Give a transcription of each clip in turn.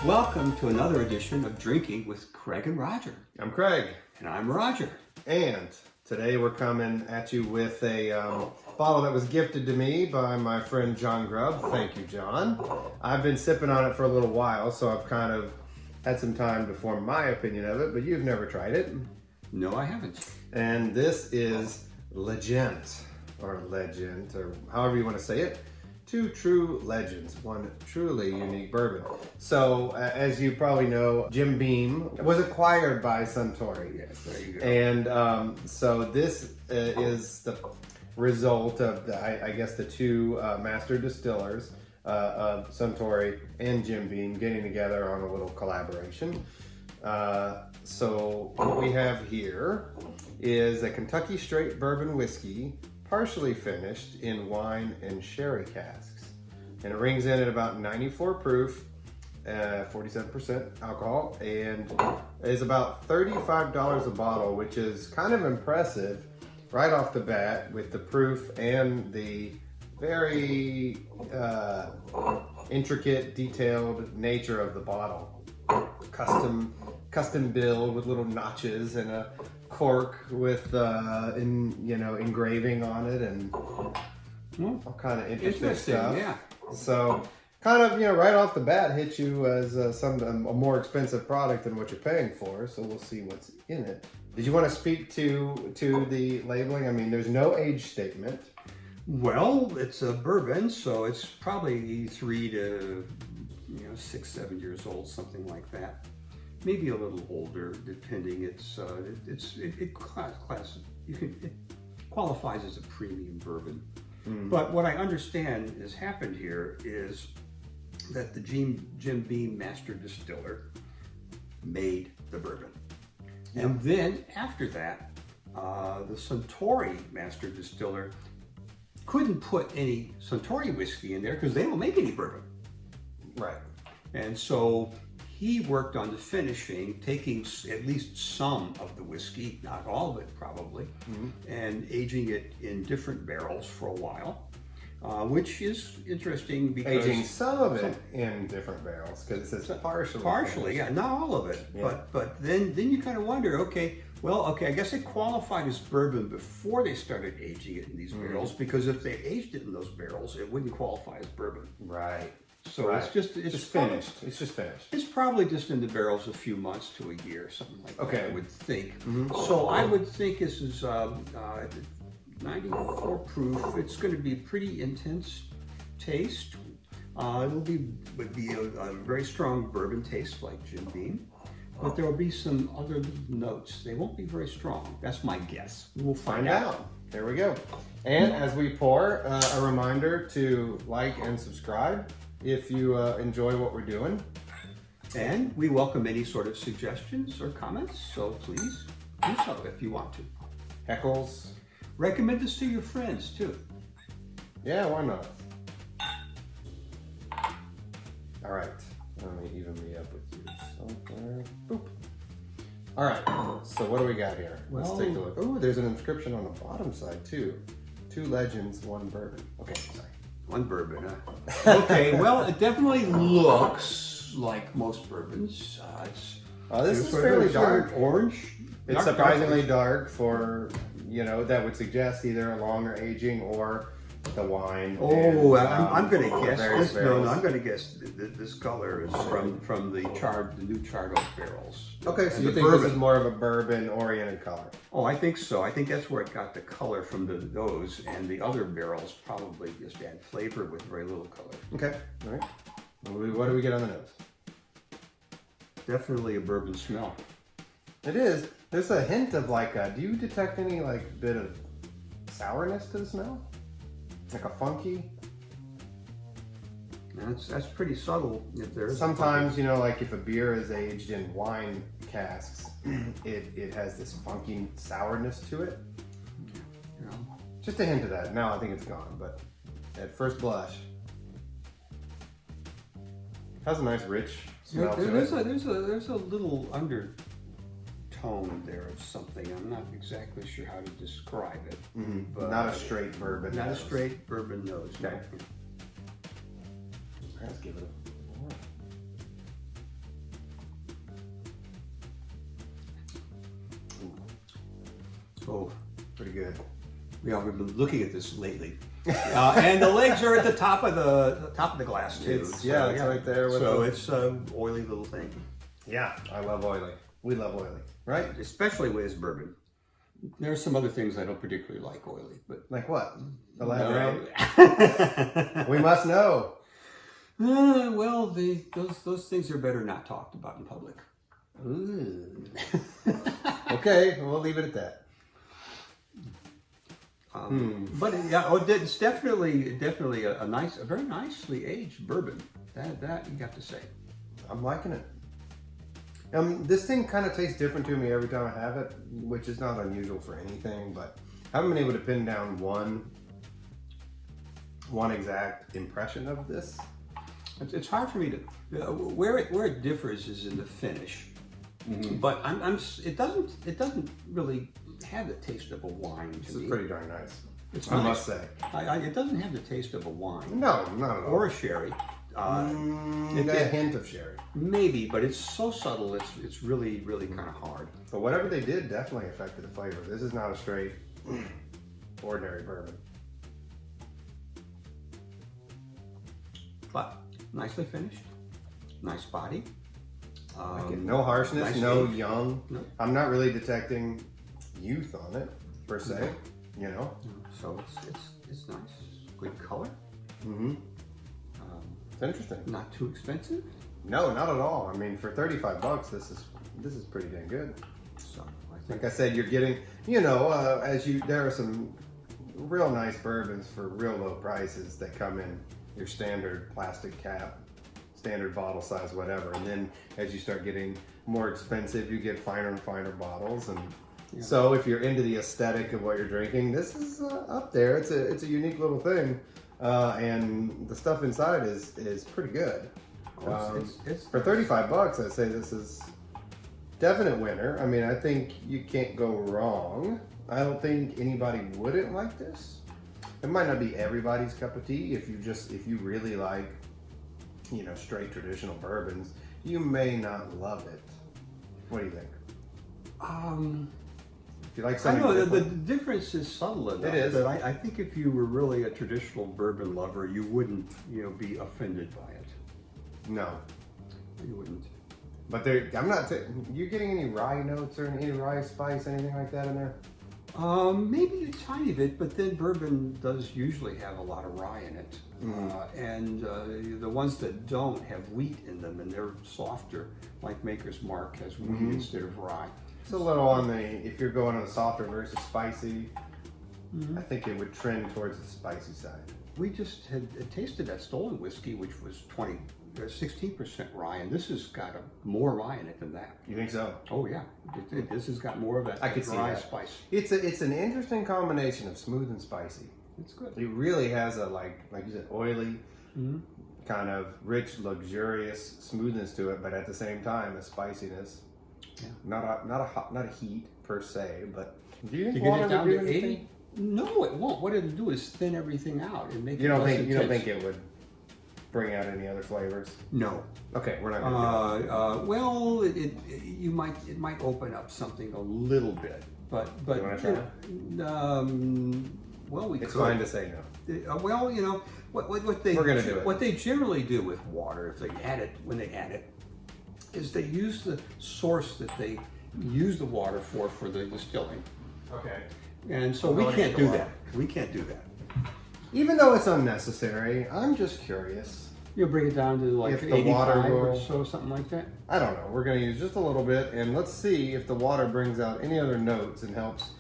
Welcome to another edition of Drinking with Craig and Roger. I'm Craig. And I'm Roger. And today we're coming at you with a bottle that was gifted to me by my friend John Grubb. Thank you, John. I've been sipping on it for a little while, so I've kind of had some time to form my opinion of it, but you've never tried it. No, I haven't. And this is Legent, or however you want to say it. Two true legends, one truly unique bourbon. So, as you probably know, Jim Beam was acquired by Suntory. Yes, there you go. And so this is the result of, I guess, the two master distillers of Suntory and Jim Beam getting together on a little collaboration. So what we have here is a Kentucky straight bourbon whiskey, partially finished in wine and sherry casks. And it rings in at about 94 proof, 47% alcohol, and is about $35 a bottle, which is kind of impressive right off the bat with the proof and the very intricate, detailed nature of the bottle. Custom build with little notches and a cork with engraving on it and all kind of interesting stuff. Yeah. So kind of right off the bat hits you as a more expensive product than what you're paying for. So we'll see what's in it. Did you want to speak to the labeling? I mean, there's no age statement. Well, it's a bourbon, so it's probably 3 to 6, 7 years old, something like that. Maybe a little older, depending. It qualifies as a premium bourbon. But what I understand has happened here is that the Jim Beam master distiller made the bourbon, and then after that, the Suntory master distiller couldn't put any Suntory whiskey in there because they don't make any bourbon. Right. And so he worked on the finishing, taking at least some of the whiskey, not all of it probably, and aging it in different barrels for a while, which is interesting because... Aging some of it in different barrels, because it says partially. Partially, yeah, not all of it. Yeah. But then you kind of wonder, okay, I guess it qualified as bourbon before they started aging it in these barrels, because if they aged it in those barrels, it wouldn't qualify as bourbon. Right. So it's just finished. It's just finished. It's probably just in the barrels a few months to a year, something like that. I would think. So I would think this is 94 proof. It's going to be pretty intense taste. It would be a very strong bourbon taste like Jim Beam, but there will be some other notes. They won't be very strong. That's my guess. We'll find out. Here we go. And as we pour, a reminder to like and subscribe if you enjoy what we're doing. And we welcome any sort of suggestions or comments, so please do so if you want to. Heckles. Recommend this to your friends too. Yeah, why not? All right, let me even me up with you somewhere. Boop. All right, so what do we got here? Let's take a look. Oh, there's an inscription on the bottom side too. 2 legends, 1 bourbon. Okay, sorry. 1 bourbon, huh? Okay, well, it definitely looks like most bourbons. This is fairly dark. Orange. It's surprisingly dark for, that would suggest either a longer aging or the wine. Oh, I'm going to guess this. No, I'm going to guess this color is from the new charred oak barrels. Okay, so you think this is more of a bourbon-oriented color? Oh, I think so. I think that's where it got the color from those, and the other barrels probably just add flavor with very little color. Okay, all right. What do we get on the nose? Definitely a bourbon smell. It is. There's a hint of do you detect any bit of sourness to the smell? Like a funky? That's pretty subtle. If there's sometimes, if a beer is aged in wine casks, it has this funky sourness to it. Just a hint of that. Now I think it's gone, but at first blush, it has a nice rich smell to it. There's a little undertone there of something. I'm not exactly sure how to describe it. But not a straight bourbon. Not a straight bourbon nose. Okay. Let's give it a more. Oh, Pretty good. yeah, we've been looking at this lately, and the legs are at the top of the glass too. It's right there. With it's oily little thing. Yeah, I love oily. We love oily, right? Especially with this bourbon. There are some other things I don't particularly like oily, but Like what? Elaborate. We must know. Well, those things are better not talked about in public. Ooh. Okay, we'll leave it at that. But yeah, it's definitely a very nicely aged bourbon. That you got to say. I'm liking it. This thing kind of tastes different to me every time I have it, which is not unusual for anything, but I haven't been able to pin down one exact impression of this. It's hard for me to where it differs is in the finish, but it doesn't really have the taste of a wine to This me. is pretty darn nice. It's I nice. must say. It doesn't have the taste of a wine. No, not at all. Or a sherry. A hint of sherry. Maybe, but it's so subtle. It's really kind of hard. But whatever they did definitely affected the flavor. This is not a straight, ordinary bourbon. But nicely finished, nice body. No harshness, nice no age. young. No. I'm not really detecting youth on it, per se. You know? So it's nice, good color. Mm-hmm. It's interesting. Not too expensive. No, not at all. I mean, for $35, this is pretty dang good. So I think Like I said, you're getting, there are some real nice bourbons for real low prices that come in your standard plastic cap, standard bottle size, whatever. And then as you start getting more expensive, you get finer and finer bottles. And so if you're into the aesthetic of what you're drinking, this is up there. It's a unique little thing. And the stuff inside is pretty good. it's For $35, I'd say this is definite winner. I mean, I think you can't go wrong. I don't think anybody wouldn't like this. It might not be everybody's cup of tea. If you really like, straight traditional bourbons, you may not love it. What do you think? If you like I something know the different, difference is subtle enough. It is. That I think if you were really a traditional bourbon lover, you wouldn't be offended by it. no. You wouldn't. But I'm not. You getting any rye notes or any rye spice, anything like that in there? Maybe a tiny bit, but then bourbon does usually have a lot of rye in it. And the ones that don't have wheat in them, and they're softer, like Maker's Mark has wheat instead of rye. It's a little on if you're going on the softer versus spicy, I think it would trend towards the spicy side. We just had tasted that stolen whiskey, which was 16% rye, and this has got more rye in it than that. You think so? Oh yeah, this has got more of that I could see rye that. spice. It's an interesting combination of smooth and spicy. It's good. It really has a like you said, oily, kind of rich, luxurious smoothness to it, but at the same time a spiciness. Yeah. Not a heat per se, but do you think To get water it down would do to anything? 80? No, it won't. What it'll do is thin everything out and make You it don't less think intense. it would bring out any other flavors? No. Okay, we're not gonna do that. Well, it might open up something a little bit, but You wanna try? Well, we It's could. fine to say no. Well, what they We're gonna do it. What they generally do with water, if they add it when they add it, is they use the source that they use the water for the distilling, Okay. and so I'm we going to can't get do the that. We can't do that. Even though it's unnecessary, I'm just curious. You'll bring it down to like If the water 85 or will- so, something like that. I don't know. We're going to use just a little bit, and let's see if the water brings out any other notes and helps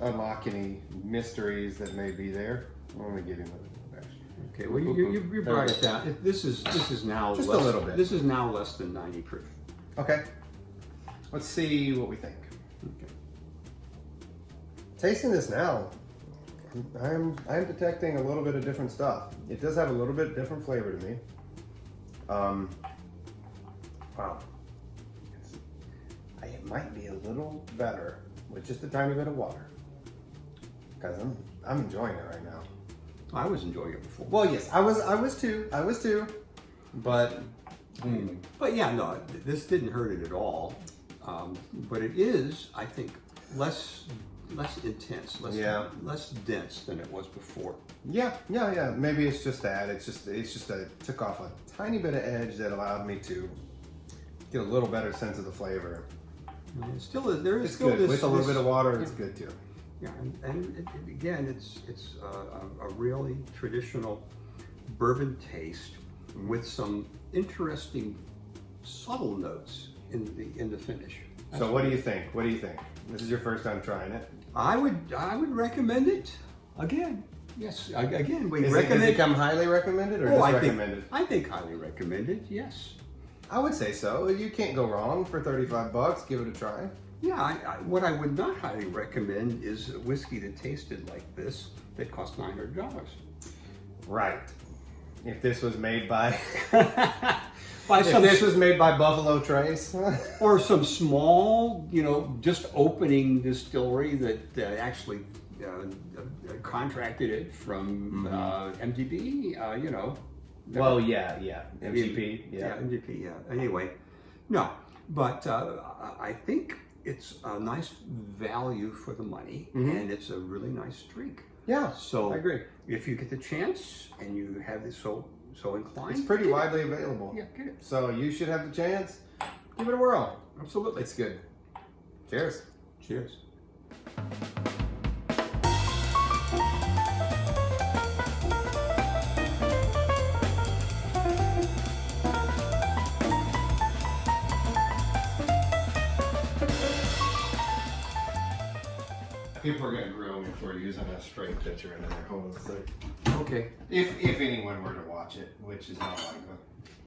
unlock any mysteries that may be there. Let me give him a extra. Okay, well you brought it down. This is now Just a less, little bit. This is now less than 90 proof. Okay. Let's see what we think. Okay. Tasting this now, I'm detecting a little bit of different stuff. It does have a little bit different flavor to me. Wow. It might be a little better with just a tiny bit of water. Because I'm enjoying it right now. I was enjoying it before. Well, yes, I was too. But But yeah, no, this didn't hurt it at all. But it is, I think, less. less intense, less dense than it was before. Yeah. Maybe it's just that. It's just took off a tiny bit of edge that allowed me to get a little better sense of the flavor. And still, there is It's still good this, with a little this- bit of water. yeah. It's good too. Yeah, and again, it's a really traditional bourbon taste with some interesting subtle notes in the finish. So what do you think? What do you think? This is your first time trying it. I would recommend it again. Yes, again we Does recommend. it come highly recommended or just recommended? I think highly recommended. Yes. I would say so. You can't go wrong for $35. Give it a try. Yeah, what I would not highly recommend is a whiskey that tasted like this that cost $900. Right. If this was made by By this was made by Buffalo Trace. or some small, just opening distillery that actually contracted it from MGB, Well, yeah. MGP, Yeah, MGP, yeah. Anyway, no, but I think it's a nice value for the money, and it's a really nice drink. Yeah, So I agree. if you get the chance and you have this so inclined, It's pretty get it. widely available. Yeah, get it. So you should have the chance. Give it a whirl. Absolutely. It's good. Cheers. Cheers. People are going to grill me for using a straight pitcher in their home. So Okay. if anyone were to watch it, which is not likely.